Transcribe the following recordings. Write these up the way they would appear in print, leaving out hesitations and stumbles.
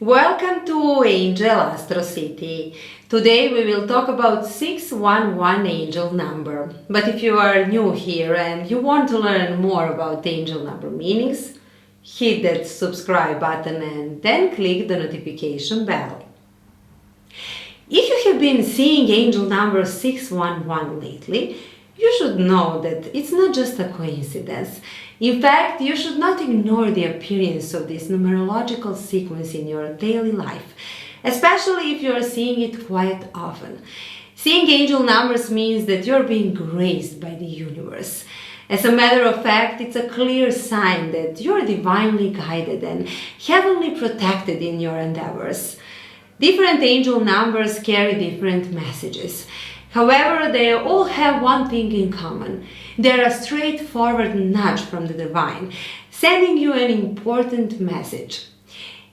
Welcome to Angel Astro City. Today we will talk about 611 angel number. But if you are new here and you want to learn more about angel number meanings, hit that subscribe button and then click the notification bell. If you have been seeing angel number 611 lately, you should know that it's not just a coincidence. In fact, you should not ignore the appearance of this numerological sequence in your daily life, especially if you are seeing it quite often. Seeing angel numbers means that you're being graced by the universe. As a matter of fact, it's a clear sign that you're divinely guided and heavenly protected in your endeavors. Different angel numbers carry different messages. However, they all have one thing in common. They're a straightforward nudge from the divine, sending you an important message.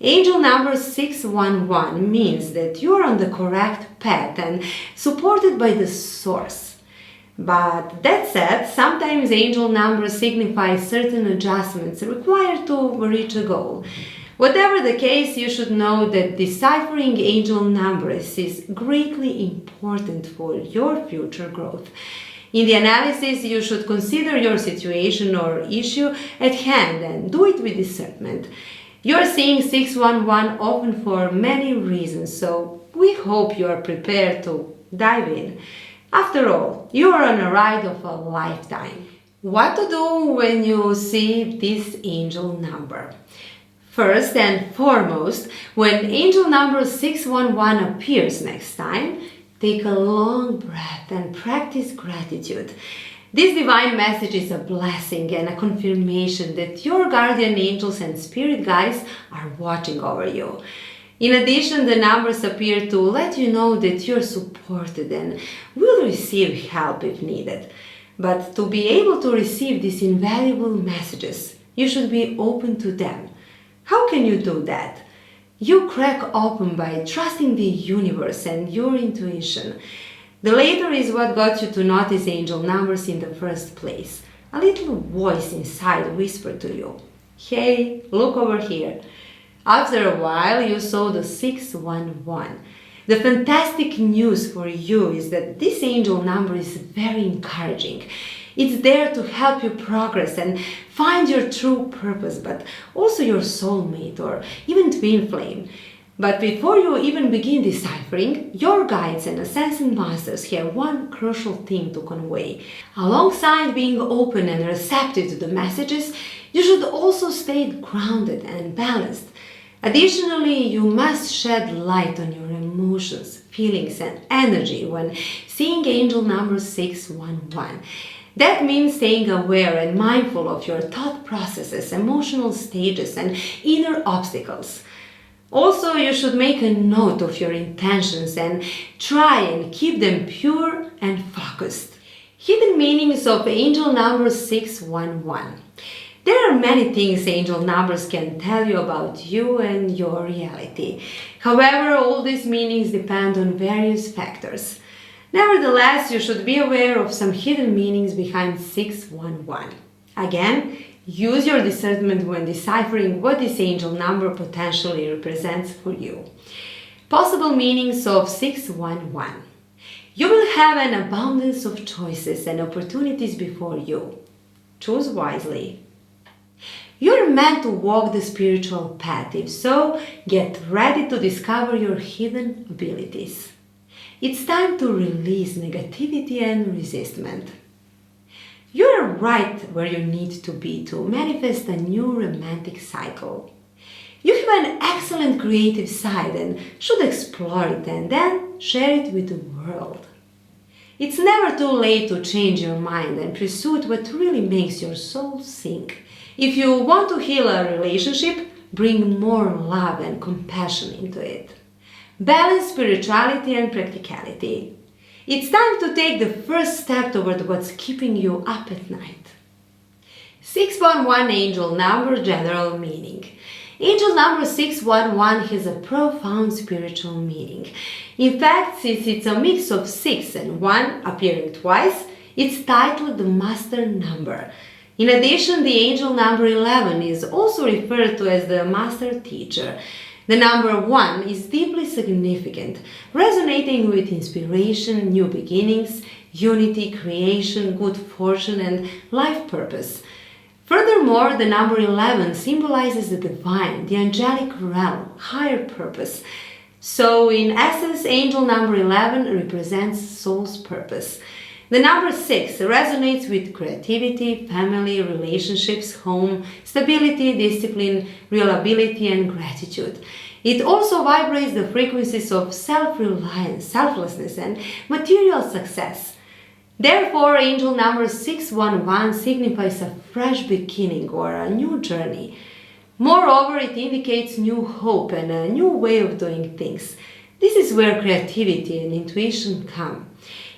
Angel number 611 means that you're on the correct path and supported by the source. But that said, sometimes angel numbers signify certain adjustments required to reach a goal. Whatever the case, you should know that deciphering angel numbers is greatly important for your future growth. In the analysis, you should consider your situation or issue at hand and do it with discernment. You're seeing 611 often for many reasons, so we hope you are prepared to dive in. After all, you are on a ride of a lifetime. What to do when you see this angel number? First and foremost, when angel number 611 appears next time, take a long breath and practice gratitude. This divine message is a blessing and a confirmation that your guardian angels and spirit guides are watching over you. In addition, the numbers appear to let you know that you're supported and will receive help if needed. But to be able to receive these invaluable messages, you should be open to them. How can you do that? You crack open by trusting the universe and your intuition. The latter is what got you to notice angel numbers in the first place. A little voice inside whispered to you, "Hey, look over here." After a while, you saw the 611. The fantastic news for you is that this angel number is very encouraging. It's there to help you progress and find your true purpose, but also your soulmate or even twin flame. But before you even begin deciphering, your guides and ascended masters have one crucial thing to convey. Alongside being open and receptive to the messages, you should also stay grounded and balanced. Additionally, you must shed light on your emotions, feelings, and energy when seeing angel number 611. That means staying aware and mindful of your thought processes, emotional stages, and inner obstacles. Also, you should make a note of your intentions and try and keep them pure and focused. Hidden meanings of angel number 611. There are many things angel numbers can tell you about you and your reality. However, all these meanings depend on various factors. Nevertheless, you should be aware of some hidden meanings behind 611. Again, use your discernment when deciphering what this angel number potentially represents for you. Possible meanings of 611. You will have an abundance of choices and opportunities before you. Choose wisely. You're meant to walk the spiritual path. If so, get ready to discover your hidden abilities. It's time to release negativity and resistment. You're right where you need to be to manifest a new romantic cycle. You have an excellent creative side and should explore it and then share it with the world. It's never too late to change your mind and pursue what really makes your soul sing. If you want to heal a relationship, bring more love and compassion into it. Balance spirituality and practicality. It's time to take the first step toward what's keeping you up at night. 611 angel number general meaning. Angel number 611 has a profound spiritual meaning. In fact, since it's a mix of 6 and 1 appearing twice, it's titled the Master Number. In addition, the angel number 11 is also referred to as the Master Teacher. The number 1 is deeply significant, resonating with inspiration, new beginnings, unity, creation, good fortune, and life purpose. Furthermore, the number 11 symbolizes the divine, the angelic realm, higher purpose. So, in essence, angel number 11 represents soul's purpose. The number 6 resonates with creativity, family, relationships, home, stability, discipline, reliability, and gratitude. It also vibrates the frequencies of self-reliance, selflessness, and material success. Therefore, angel number 611 signifies a fresh beginning or a new journey. Moreover, it indicates new hope and a new way of doing things. This is where creativity and intuition come.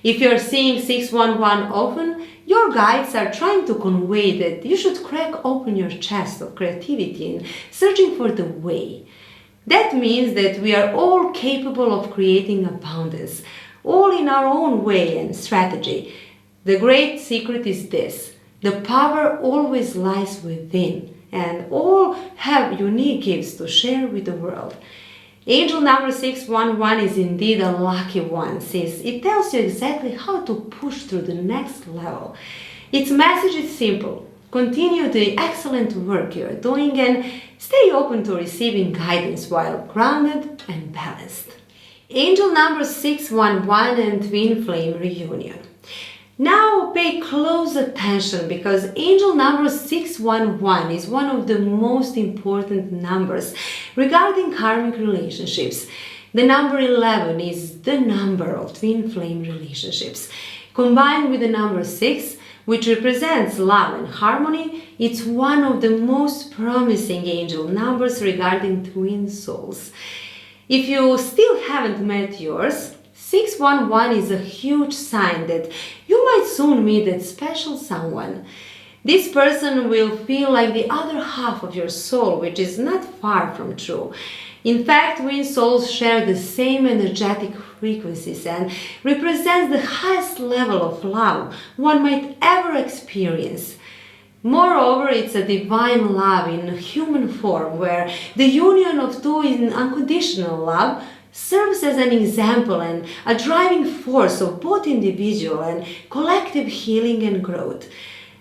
If you're seeing 611 often, your guides are trying to convey that you should crack open your chest of creativity and searching for the way. That means that we are all capable of creating abundance, all in our own way and strategy. The great secret is this: the power always lies within, and all have unique gifts to share with the world. Angel number 611 is indeed a lucky one, since it tells you exactly how to push through the next level. Its message is simple: continue the excellent work you are doing and stay open to receiving guidance while grounded and balanced. Angel number 611 and Twin Flame Reunion. Now pay close attention, because angel number 611 is one of the most important numbers regarding karmic relationships. The number 11 is the number of twin flame relationships. Combined with the number 6, which represents love and harmony, it's one of the most promising angel numbers regarding twin souls. If you still haven't met yours, 611 is a huge sign that you might soon meet that special someone. This person will feel like the other half of your soul, which is not far from true. In fact, twin souls share the same energetic frequencies and represent the highest level of love one might ever experience. Moreover, it's a divine love in human form, where the union of two in unconditional love serves as an example and a driving force of both individual and collective healing and growth.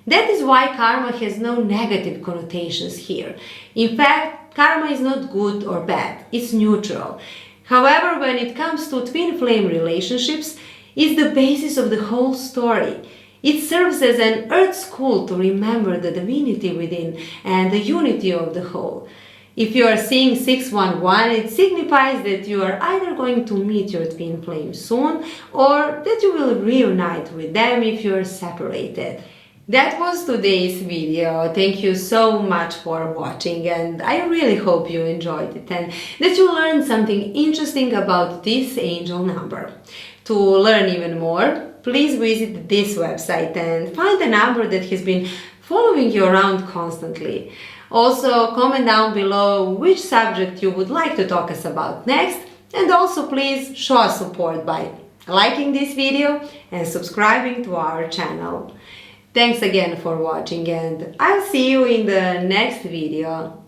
That is why karma has no negative connotations here. In fact, karma is not good or bad, it's neutral. However, when it comes to twin flame relationships, it's the basis of the whole story. It serves as an earth school to remember the divinity within and the unity of the whole. If you are seeing 611, it signifies that you are either going to meet your twin flame soon, or that you will reunite with them if you are separated. That was today's video. Thank you so much for watching, and I really hope you enjoyed it and that you learned something interesting about this angel number. To learn even more, please visit this website and find a number that has been following you around constantly. Also, comment down below which subject you would like to talk us about next, and also please show us support by liking this video and subscribing to our channel. Thanks again for watching, and I'll see you in the next video.